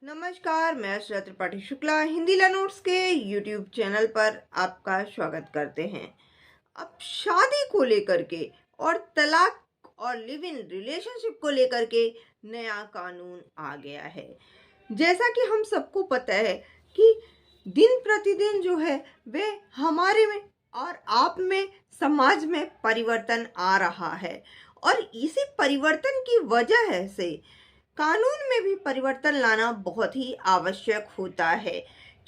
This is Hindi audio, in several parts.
नमस्कार, मैं श्रेया त्रिपाठी शुक्ला हिंदी लर्नर्स के यूट्यूब चैनल पर आपका स्वागत करते हैं। अब शादी को लेकर के और तलाक और लिव इन रिलेशनशिप को लेकर के नया कानून आ गया है। जैसा कि हम सबको पता है कि दिन प्रतिदिन जो है वे हमारे में और आप में समाज में परिवर्तन आ रहा है और इसी परिवर्तन की वजह से कानून में भी परिवर्तन लाना बहुत ही आवश्यक होता है,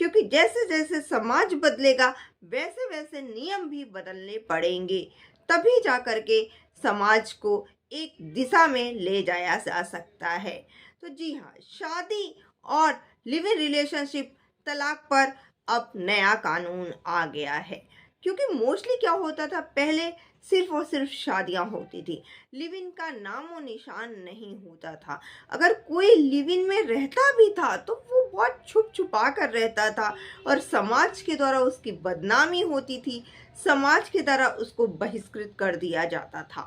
क्योंकि जैसे जैसे समाज बदलेगा वैसे वैसे नियम भी बदलने पड़ेंगे, तभी जा कर के समाज को एक दिशा में ले जाया जा सकता है। तो जी हाँ, शादी और लिव इन रिलेशनशिप तलाक पर अब नया कानून आ गया है। क्योंकि मोस्टली क्या होता था, पहले सिर्फ और सिर्फ शादियां होती थी, लिव इन का नामो निशान नहीं होता था। अगर कोई लिव इन में रहता भी था तो वो बहुत छुप छुपा कर रहता था और समाज के द्वारा उसकी बदनामी होती थी, समाज के द्वारा उसको बहिष्कृत कर दिया जाता था।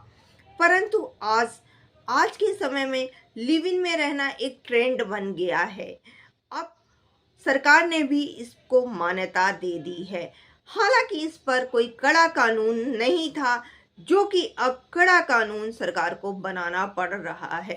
परंतु आज आज के समय में लिव इन में रहना एक ट्रेंड बन गया है। अब सरकार ने भी इसको मान्यता दे दी है। हालांकि इस पर कोई कड़ा कानून नहीं था, जो कि अब कड़ा कानून सरकार को बनाना पड़ रहा है।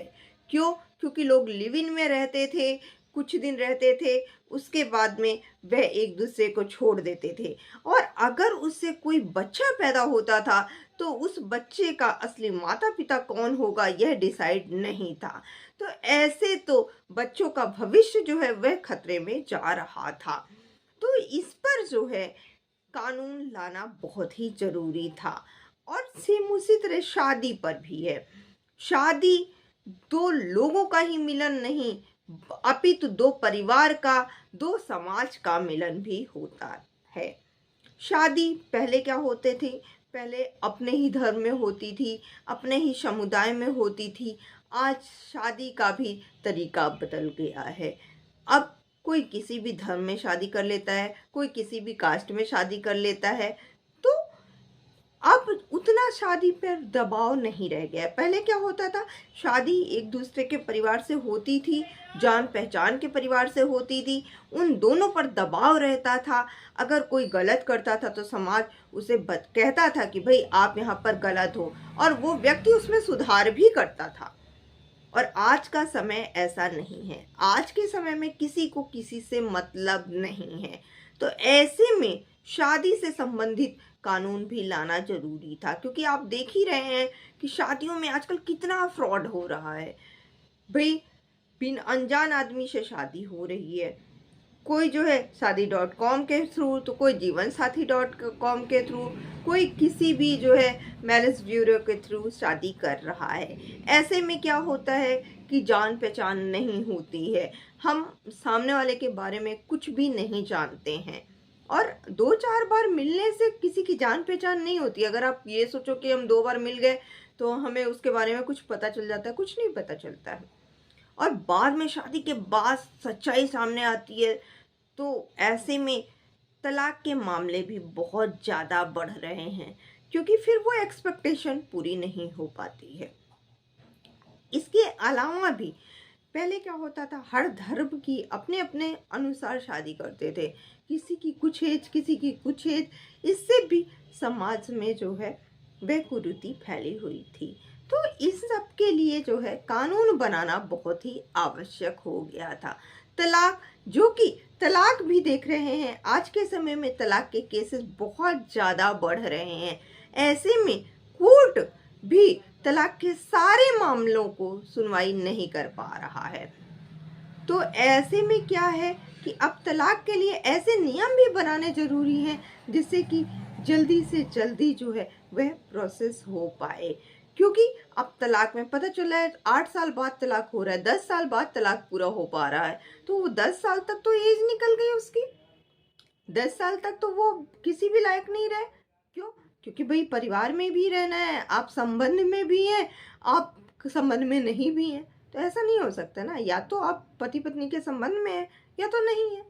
क्यों? क्योंकि लोग लिव इन में रहते थे, कुछ दिन रहते थे, उसके बाद में वह एक दूसरे को छोड़ देते थे और अगर उससे कोई बच्चा पैदा होता था तो उस बच्चे का असली माता पिता कौन होगा यह डिसाइड नहीं था। तो ऐसे तो बच्चों का भविष्य जो है वह खतरे में जा रहा था। तो इस पर जो है कानून लाना बहुत ही जरूरी था। और सेम उसी तरह शादी पर भी है। शादी दो लोगों का ही मिलन नहीं, अपितु दो परिवार का, दो समाज का मिलन भी होता है। शादी पहले क्या होते थे, पहले अपने ही धर्म में होती थी, अपने ही समुदाय में होती थी। आज शादी का भी तरीका बदल गया है। अब कोई किसी भी धर्म में शादी कर लेता है, कोई किसी भी कास्ट में शादी कर लेता है। तो अब उतना शादी पर दबाव नहीं रह गया। पहले क्या होता था, शादी एक दूसरे के परिवार से होती थी, जान पहचान के परिवार से होती थी, उन दोनों पर दबाव रहता था। अगर कोई गलत करता था तो समाज उसे कहता था कि भाई आप यहाँ पर गलत हो, और वो व्यक्ति उसमें सुधार भी करता था। और आज का समय ऐसा नहीं है। आज के समय में किसी को किसी से मतलब नहीं है। तो ऐसे में शादी से संबंधित कानून भी लाना जरूरी था, क्योंकि आप देख ही रहे हैं कि शादियों में आजकल कितना फ्रॉड हो रहा है। भाई, बिन अनजान आदमी से शादी हो रही है, कोई जो है शादी.com के थ्रू, तो कोई जीवन साथी.com के थ्रू, कोई किसी भी जो है मैरिज ब्यूरो के थ्रू शादी कर रहा है। ऐसे में क्या होता है कि जान पहचान नहीं होती है, हम सामने वाले के बारे में कुछ भी नहीं जानते हैं और दो चार बार मिलने से किसी की जान पहचान नहीं होती। अगर आप ये सोचो कि हम दो बार मिल गए तो हमें उसके बारे में कुछ पता चल जाता है, कुछ नहीं पता चलता है। और बाद में शादी के बाद सच्चाई सामने आती है। तो ऐसे में तलाक के मामले भी बहुत ज़्यादा बढ़ रहे हैं, क्योंकि फिर वो एक्सपेक्टेशन पूरी नहीं हो पाती है। इसके अलावा भी पहले क्या होता था, हर धर्म की अपने अपने अनुसार शादी करते थे, किसी की कुछ एज, किसी की कुछ एज। इससे भी समाज में जो है वह कुरीति फैली हुई थी। तो इस सब के लिए जो है कानून बनाना बहुत ही आवश्यक हो गया था। तलाक, जो कि तलाक भी देख रहे हैं आज के समय में तलाक के केसेस बहुत ज़्यादा बढ़ रहे हैं। ऐसे में कोर्ट भी तलाक के सारे मामलों को सुनवाई नहीं कर पा रहा है। तो ऐसे में क्या है कि अब तलाक के लिए ऐसे नियम भी बनाने जरूरी हैं जिससे कि जल्दी से जल्दी जो है वह प्रोसेस हो पाए। क्योंकि अब तलाक में पता चला है 8 साल बाद तलाक हो रहा है, 10 साल बाद तलाक पूरा हो पा रहा है। तो वो 10 साल तक तो एज निकल गई उसकी, 10 साल तक तो वो किसी भी लायक नहीं रहे। क्यों? क्योंकि भाई परिवार में भी रहना है, आप संबंध में भी हैं, आप संबंध में नहीं भी हैं। तो ऐसा नहीं हो सकता ना, या तो आप पति पत्नी के संबंध में हैं या तो नहीं है।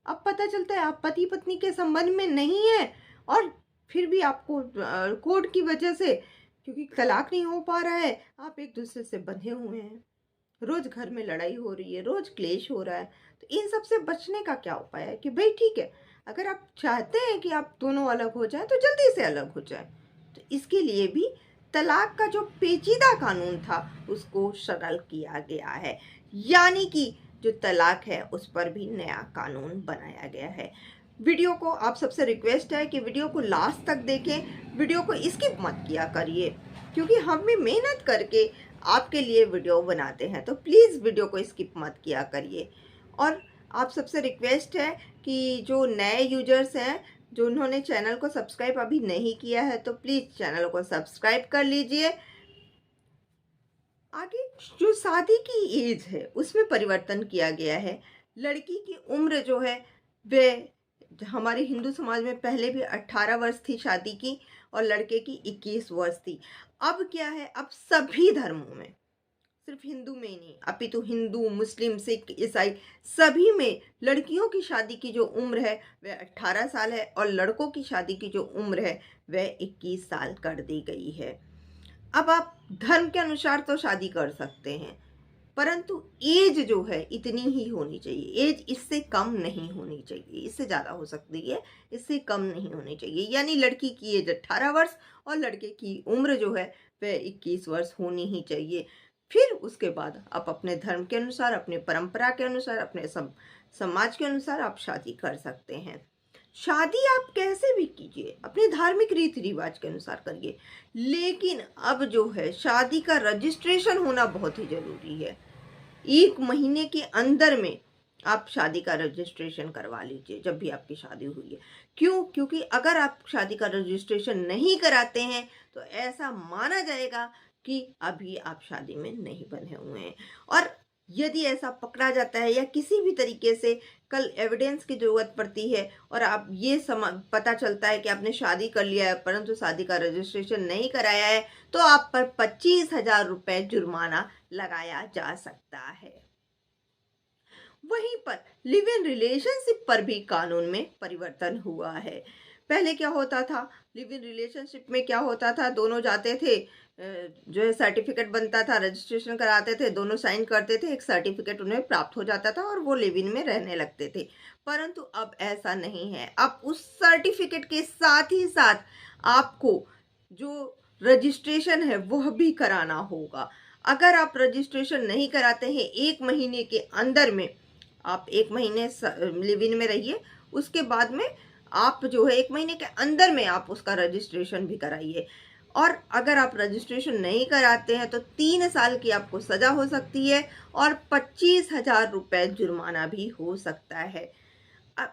अब पता चलता है आप पति पत्नी के संबंध में नहीं है और फिर भी आपको कोर्ट की वजह से, क्योंकि तलाक नहीं हो पा रहा है, आप एक दूसरे से बंधे हुए हैं। रोज घर में लड़ाई हो रही है, रोज क्लेश हो रहा है। तो इन सब से बचने का क्या उपाय है कि भाई ठीक है, अगर आप चाहते हैं कि आप दोनों अलग हो जाएं तो जल्दी से अलग हो जाएं। तो इसके लिए भी तलाक का जो पेचीदा कानून था उसको सरल किया गया है, यानी कि जो तलाक है उस पर भी नया कानून बनाया गया है। वीडियो को आप सबसे रिक्वेस्ट है कि वीडियो को लास्ट तक देखें, वीडियो को स्किप मत किया करिए, क्योंकि हम भी मेहनत करके आपके लिए वीडियो बनाते हैं, तो प्लीज़ वीडियो को स्किप मत किया करिए। और आप सबसे रिक्वेस्ट है कि जो नए यूजर्स हैं, जो उन्होंने चैनल को सब्सक्राइब अभी नहीं किया है, तो प्लीज़ चैनल को सब्सक्राइब कर लीजिए। आगे जो शादी की एज है उसमें परिवर्तन किया गया है। लड़की की उम्र जो है वह हमारे हिंदू समाज में पहले भी 18 वर्ष थी शादी की, और लड़के की 21 वर्ष थी। अब क्या है, अब सभी धर्मों में, सिर्फ हिंदू में ही नहीं अपितु हिंदू, मुस्लिम, सिख, ईसाई सभी में लड़कियों की शादी की जो उम्र है वह 18 साल है, और लड़कों की शादी की जो उम्र है वह 21 साल कर दी गई है। अब आप धर्म के अनुसार तो शादी कर सकते हैं, परंतु एज जो है इतनी ही होनी चाहिए। एज इससे कम नहीं होनी चाहिए, इससे ज़्यादा हो सकती है, इससे कम नहीं होनी चाहिए। यानी लड़की की एज 18 वर्ष और लड़के की उम्र जो है वह 21 वर्ष होनी ही चाहिए। फिर उसके बाद आप अपने धर्म के अनुसार, अपने परंपरा के अनुसार, अपने समाज के अनुसार आप शादी कर सकते हैं। शादी आप कैसे भी कीजिए, अपने धार्मिक रीति रिवाज के अनुसार करिए, लेकिन अब जो है शादी का रजिस्ट्रेशन होना बहुत ही जरूरी है। 1 महीने के अंदर में आप शादी का रजिस्ट्रेशन करवा लीजिए जब भी आपकी शादी हुई है। क्यों? क्योंकि अगर आप शादी का रजिस्ट्रेशन नहीं कराते हैं तो ऐसा माना जाएगा कि अभी आप शादी में नहीं बंधे हुए हैं। और यदि ऐसा पकड़ा जाता है या किसी भी तरीके से कल एविडेंस की जरूरत पड़ती है और आप ये पता चलता है कि आपने शादी कर लिया है परंतु शादी का रजिस्ट्रेशन नहीं कराया है, तो आप पर 25,000 रुपए जुर्माना लगाया जा सकता है। वहीं पर लिव इन रिलेशनशिप पर भी कानून में परिवर्तन हुआ है। पहले क्या होता था, लिव इन रिलेशनशिप में क्या होता था, दोनों जाते थे, जो है सर्टिफिकेट बनता था, रजिस्ट्रेशन कराते थे, दोनों साइन करते थे, एक सर्टिफिकेट उन्हें प्राप्त हो जाता था और वो लिव इन में रहने लगते थे। परंतु अब ऐसा नहीं है। अब उस सर्टिफिकेट के साथ ही साथ आपको जो रजिस्ट्रेशन है वह भी कराना होगा। अगर आप रजिस्ट्रेशन नहीं कराते हैं 1 महीने के अंदर में, आप 1 महीने लिव इन में रहिए, उसके बाद में आप जो है 1 महीने के अंदर में आप उसका रजिस्ट्रेशन भी कराइए। और अगर आप रजिस्ट्रेशन नहीं कराते हैं तो 3 साल की आपको सजा हो सकती है और 25,000 रुपए जुर्माना भी हो सकता है। अब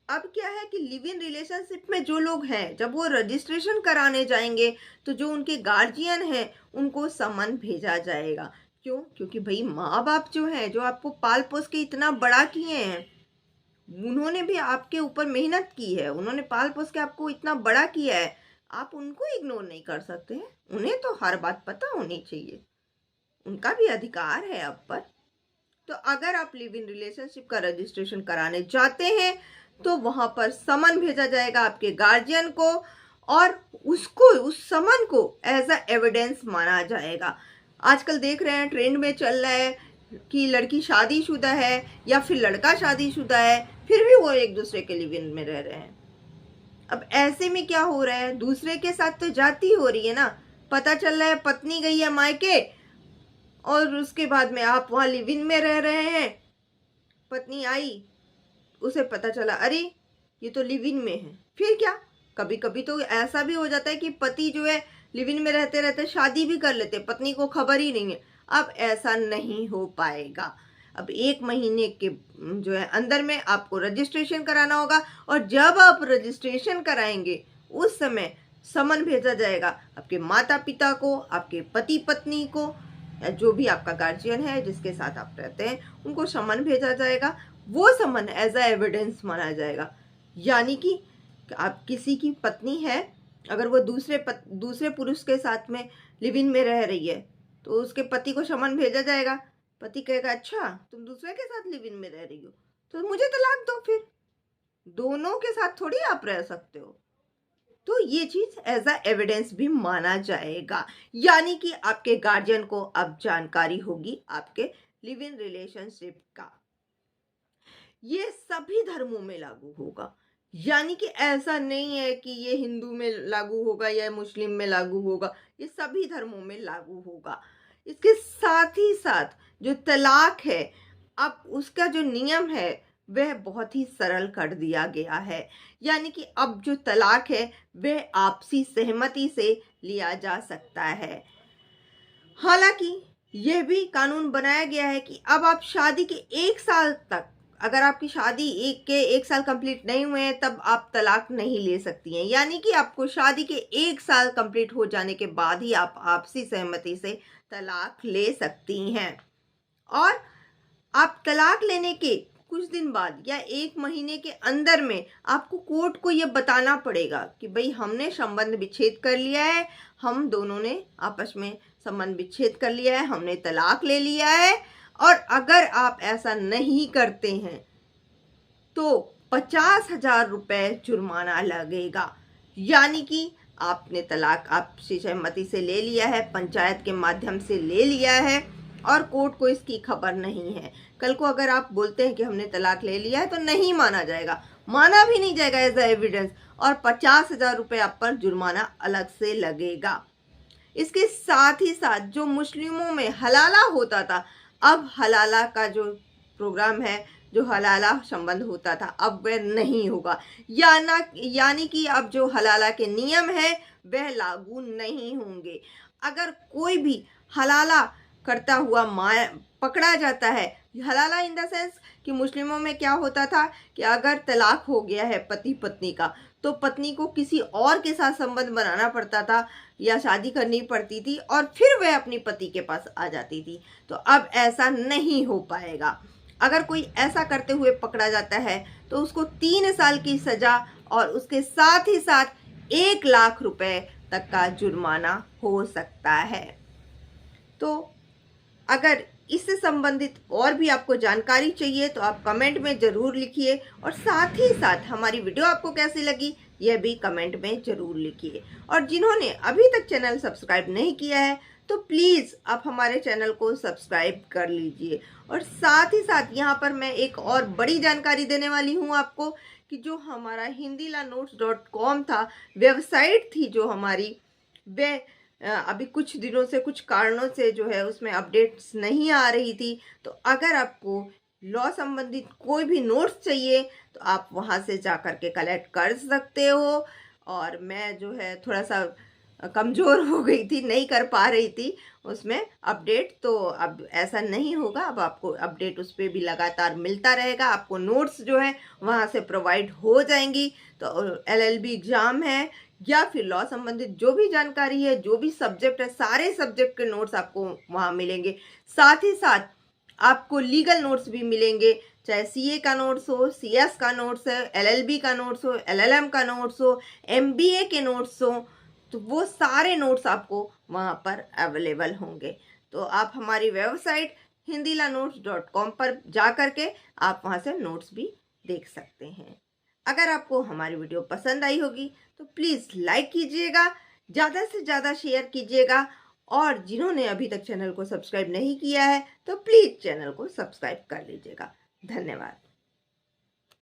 अब क्या है कि लिव इन रिलेशनशिप में जो लोग हैं, जब वो रजिस्ट्रेशन कराने जाएंगे तो जो उनके गार्जियन हैं उनको समन भेजा जाएगा। क्यों? क्योंकि भाई माँ बाप जो हैं, जो आपको पाल पोस के इतना बड़ा किए हैं, उन्होंने भी आपके ऊपर मेहनत की है, उन्होंने पाल पोस के आपको इतना बड़ा किया है, आप उनको इग्नोर नहीं कर सकते हैं। उन्हें तो हर बात पता होनी चाहिए, उनका भी अधिकार है आप पर। तो अगर आप लिव इन रिलेशनशिप का रजिस्ट्रेशन कराने जाते हैं तो वहां पर समन भेजा जाएगा आपके गार्जियन को, और उसको, उस समन को एज अ एविडेंस माना जाएगा। आजकल देख रहे हैं, ट्रेंड में चल रहा है कि लड़की शादीशुदा है या फिर लड़का शादीशुदा है, फिर भी वो एक दूसरे के लिव इन में रह रहे हैं। अब ऐसे में क्या हो रहा है, दूसरे के साथ तो जाती हो रही है ना, पता चल रहा है पत्नी गई है मायके और उसके बाद में आप वहां लिव इन में रह रहे हैं। पत्नी आई, उसे पता चला अरे ये तो लिव इन में है, फिर क्या? कभी कभी तो ऐसा भी हो जाता है कि पति जो है लिव इन में रहते रहते शादी भी कर लेते, पत्नी को खबर ही नहीं है। अब ऐसा नहीं हो पाएगा। अब 1 महीने के जो है अंदर में आपको रजिस्ट्रेशन कराना होगा, और जब आप रजिस्ट्रेशन कराएंगे उस समय समन भेजा जाएगा आपके माता पिता को, आपके पति पत्नी को, या जो भी आपका गार्जियन है जिसके साथ आप रहते हैं उनको समन भेजा जाएगा। वो समन एज अ एविडेंस माना जाएगा। यानी कि आप किसी की पत्नी है, अगर वो दूसरे पुरुष के साथ में लिव इन में रह रही है तो उसके पति को समन भेजा जाएगा। पति कहेगा अच्छा तुम दूसरे के साथ लिव इन में रह रही हो तो मुझे तलाक दो, फिर दोनों के साथ थोड़ी आप रह सकते हो। तो ये चीज एज अ एविडेंस भी माना जाएगा। यानी कि आपके गार्जियन को अब जानकारी होगी आपके लिव इन रिलेशनशिप का। ये सभी धर्मों में लागू होगा। यानी कि ऐसा नहीं है कि ये हिंदू में लागू होगा या मुस्लिम में लागू होगा, ये सभी धर्मों में लागू होगा। इसके साथ ही साथ जो तलाक है, अब उसका जो नियम है वह बहुत ही सरल कर दिया गया है। यानी कि अब जो तलाक है वह आपसी सहमति से लिया जा सकता है। हालांकि यह भी कानून बनाया गया है कि अब आप शादी के 1 साल तक, अगर आपकी शादी एक साल कंप्लीट नहीं हुए हैं, तब आप तलाक नहीं ले सकती हैं। यानी कि आपको शादी के 1 साल कंप्लीट हो जाने के बाद ही आप आपसी सहमति से तलाक ले सकती हैं। और आप तलाक लेने के कुछ दिन बाद या 1 महीने के अंदर में आपको कोर्ट को यह बताना पड़ेगा कि भाई हमने संबंध विच्छेद कर लिया है, हम दोनों ने आपस में संबंध विच्छेद कर लिया है, हमने तलाक ले लिया है। और अगर आप ऐसा नहीं करते हैं तो 50,000 रुपए जुर्माना लगेगा। यानी कि आपने तलाक आपसी सहमति से ले लिया है, पंचायत के माध्यम से ले लिया है और कोर्ट को इसकी खबर नहीं है। कल को अगर आप बोलते हैं कि हमने तलाक ले लिया है तो नहीं माना जाएगा, माना भी नहीं जाएगा एज अ एविडेंस, और 50,000 रुपए आप पर जुर्माना अलग से लगेगा। इसके साथ ही साथ जो मुस्लिमों में हलाला होता था, अब हलाला का जो प्रोग्राम है, जो हलाला संबंध होता था, अब वह नहीं होगा। यानी कि अब जो हलाला के नियम है वह लागू नहीं होंगे। अगर कोई भी हलाला करता हुआ पकड़ा जाता है, हलाला इन द सेंस कि मुस्लिमों में क्या होता था कि अगर तलाक हो गया है पति पत्नी का, तो पत्नी को किसी और के साथ संबंध बनाना पड़ता था या शादी करनी पड़ती थी और फिर वह अपनी पति के पास आ जाती थी। तो अब ऐसा नहीं हो पाएगा। अगर कोई ऐसा करते हुए पकड़ा जाता है तो उसको 3 साल की सजा और उसके साथ ही साथ 1 लाख रुपए तक का जुर्माना हो सकता है। तो अगर इससे संबंधित और भी आपको जानकारी चाहिए तो आप कमेंट में ज़रूर लिखिए, और साथ ही साथ हमारी वीडियो आपको कैसी लगी यह भी कमेंट में ज़रूर लिखिए। और जिन्होंने अभी तक चैनल सब्सक्राइब नहीं किया है तो प्लीज़ आप हमारे चैनल को सब्सक्राइब कर लीजिए। और साथ ही साथ यहाँ पर मैं एक और बड़ी जानकारी देने वाली हूँ आपको कि जो हमारा hindilaNotes.com था, वेबसाइट थी जो हमारी, वह अभी कुछ दिनों से कुछ कारणों से जो है उसमें अपडेट्स नहीं आ रही थी। तो अगर आपको लॉ संबंधित कोई भी नोट्स चाहिए तो आप वहां से जा कर के कलेक्ट कर सकते हो। और मैं जो है थोड़ा सा कमज़ोर हो गई थी, नहीं कर पा रही थी उसमें अपडेट, तो अब ऐसा नहीं होगा। अब आपको अपडेट उस पर भी लगातार मिलता रहेगा, आपको नोट्स जो है वहाँ से प्रोवाइड हो जाएंगी। तो LLB एग्ज़ाम है या फिर लॉ संबंधित जो भी जानकारी है, जो भी सब्जेक्ट है, सारे सब्जेक्ट के नोट्स आपको वहाँ मिलेंगे। साथ ही साथ आपको लीगल नोट्स भी मिलेंगे, चाहे CA का नोट्स हो, CS का नोट्स है, LLB का नोट्स हो, LLM का नोट्स हो, MBA के नोट्स हो, तो वो सारे नोट्स आपको वहाँ पर अवेलेबल होंगे। तो आप हमारी वेबसाइट hindilaNotes.com पर जा कर के आप वहाँ से नोट्स भी देख सकते हैं। अगर आपको हमारी वीडियो पसंद आई होगी तो प्लीज़ लाइक कीजिएगा, ज़्यादा से ज़्यादा शेयर कीजिएगा, और जिन्होंने अभी तक चैनल को सब्सक्राइब नहीं किया है तो प्लीज़ चैनल को सब्सक्राइब कर लीजिएगा। धन्यवाद।